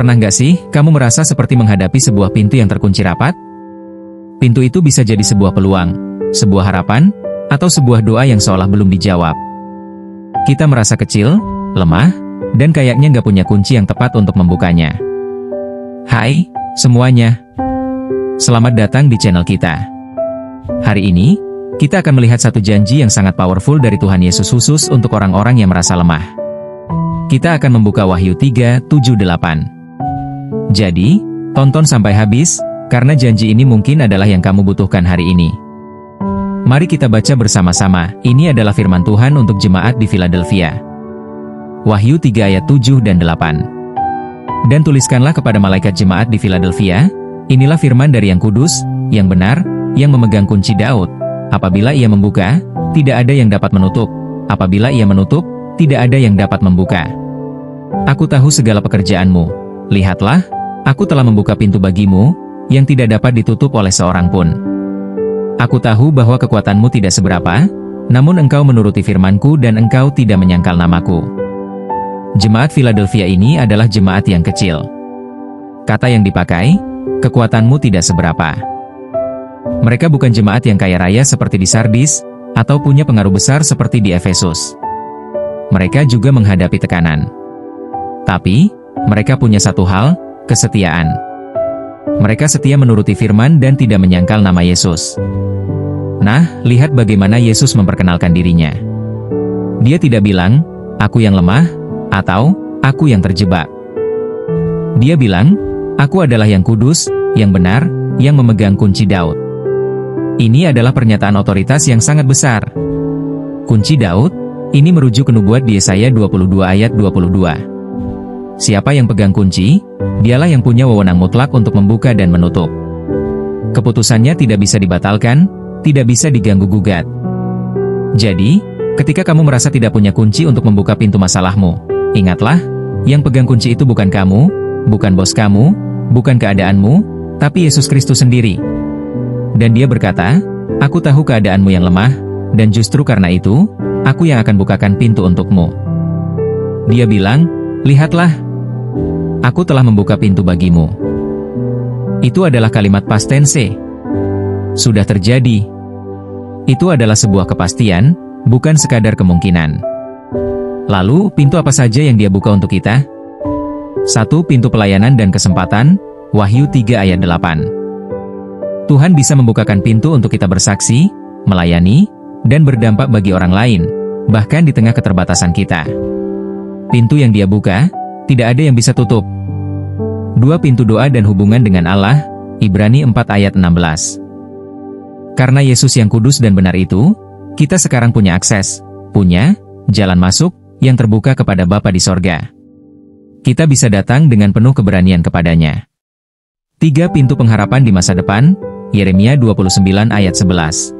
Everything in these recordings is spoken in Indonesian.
Pernah nggak sih, kamu merasa seperti menghadapi sebuah pintu yang terkunci rapat? Pintu itu bisa jadi sebuah peluang, sebuah harapan, atau sebuah doa yang seolah belum dijawab. Kita merasa kecil, lemah, dan kayaknya nggak punya kunci yang tepat untuk membukanya. Hai, semuanya. Selamat datang di channel kita. Hari ini, kita akan melihat satu janji yang sangat powerful dari Tuhan Yesus khusus untuk orang-orang yang merasa lemah. Kita akan membuka Wahyu 3:7-8. Jadi, tonton sampai habis, karena janji ini mungkin adalah yang kamu butuhkan hari ini. Mari kita baca bersama-sama. Ini adalah firman Tuhan untuk jemaat di Philadelphia. Wahyu 3 ayat 7 dan 8. Dan tuliskanlah kepada malaikat jemaat di Philadelphia, inilah firman dari yang kudus, yang benar, yang memegang kunci Daud. Apabila ia membuka, tidak ada yang dapat menutup. Apabila ia menutup, tidak ada yang dapat membuka. Aku tahu segala pekerjaanmu. Lihatlah, aku telah membuka pintu bagimu, yang tidak dapat ditutup oleh seorang pun. Aku tahu bahwa kekuatanmu tidak seberapa, namun engkau menuruti firmanku dan engkau tidak menyangkal namaku. Jemaat Philadelphia ini adalah jemaat yang kecil. Kata yang dipakai, kekuatanmu tidak seberapa. Mereka bukan jemaat yang kaya raya seperti di Sardis, atau punya pengaruh besar seperti di Efesus. Mereka juga menghadapi tekanan. Tapi, mereka punya satu hal, kesetiaan. Mereka setia menuruti firman dan tidak menyangkal nama Yesus. Nah, lihat bagaimana Yesus memperkenalkan dirinya. Dia tidak bilang, "Aku yang lemah," atau "Aku yang terjebak." Dia bilang, "Aku adalah yang kudus, yang benar, yang memegang kunci Daud." Ini adalah pernyataan otoritas yang sangat besar. Kunci Daud, ini merujuk ke nubuat di Yesaya 22 ayat 22. Siapa yang pegang kunci, dialah yang punya wewenang mutlak untuk membuka dan menutup. Keputusannya tidak bisa dibatalkan, tidak bisa diganggu-gugat. Jadi, ketika kamu merasa tidak punya kunci untuk membuka pintu masalahmu, ingatlah, yang pegang kunci itu bukan kamu, bukan bos kamu, bukan keadaanmu, tapi Yesus Kristus sendiri. Dan dia berkata, "Aku tahu keadaanmu yang lemah, dan justru karena itu, aku yang akan bukakan pintu untukmu." Dia bilang, "Lihatlah, aku telah membuka pintu bagimu." Itu adalah kalimat past tense. Sudah terjadi. Itu adalah sebuah kepastian, bukan sekadar kemungkinan. Lalu, pintu apa saja yang dia buka untuk kita? 1. Pintu pelayanan dan kesempatan, Wahyu 3 ayat 8. Tuhan bisa membukakan pintu untuk kita bersaksi, melayani, dan berdampak bagi orang lain, bahkan di tengah keterbatasan kita. Pintu yang dia buka, tidak ada yang bisa tutup. 2. Pintu doa dan hubungan dengan Allah, Ibrani 4 ayat 16. Karena Yesus yang kudus dan benar itu, kita sekarang punya akses, punya jalan masuk yang terbuka kepada Bapa di sorga. Kita bisa datang dengan penuh keberanian kepadanya. 3. Pintu pengharapan di masa depan, Yeremia 29 ayat 11.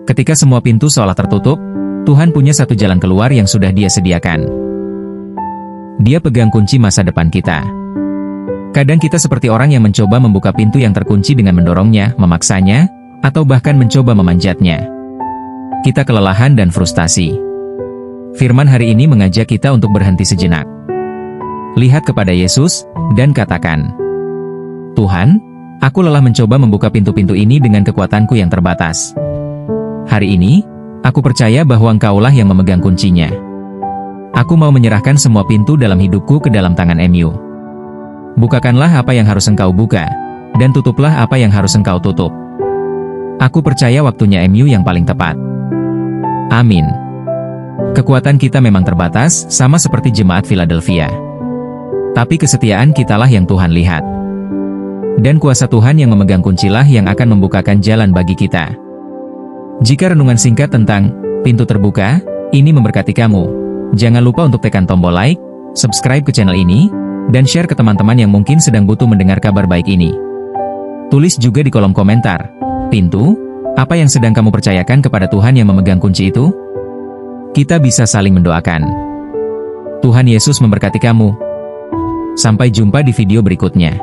Ketika semua pintu seolah tertutup, Tuhan punya satu jalan keluar yang sudah Dia sediakan. Dia pegang kunci masa depan kita. Kadang kita seperti orang yang mencoba membuka pintu yang terkunci dengan mendorongnya, memaksanya, atau bahkan mencoba memanjatnya. Kita kelelahan dan frustasi. Firman hari ini mengajak kita untuk berhenti sejenak. Lihat kepada Yesus, dan katakan, "Tuhan, aku lelah mencoba membuka pintu-pintu ini dengan kekuatanku yang terbatas. Hari ini, aku percaya bahwa Engkaulah yang memegang kuncinya. Aku mau menyerahkan semua pintu dalam hidupku ke dalam tangan MU. Bukakanlah apa yang harus Engkau buka, dan tutuplah apa yang harus Engkau tutup. Aku percaya waktunya MU yang paling tepat." Amin. Kekuatan kita memang terbatas, sama seperti jemaat Philadelphia. Tapi kesetiaan kitalah yang Tuhan lihat. Dan kuasa Tuhan yang memegang kuncilah yang akan membukakan jalan bagi kita. Jika renungan singkat tentang pintu terbuka ini memberkati kamu, jangan lupa untuk tekan tombol like, subscribe ke channel ini, dan share ke teman-teman yang mungkin sedang butuh mendengar kabar baik ini. Tulis juga di kolom komentar, pintu, apa yang sedang kamu percayakan kepada Tuhan yang memegang kunci itu? Kita bisa saling mendoakan. Tuhan Yesus memberkati kamu. Sampai jumpa di video berikutnya.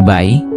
Bye.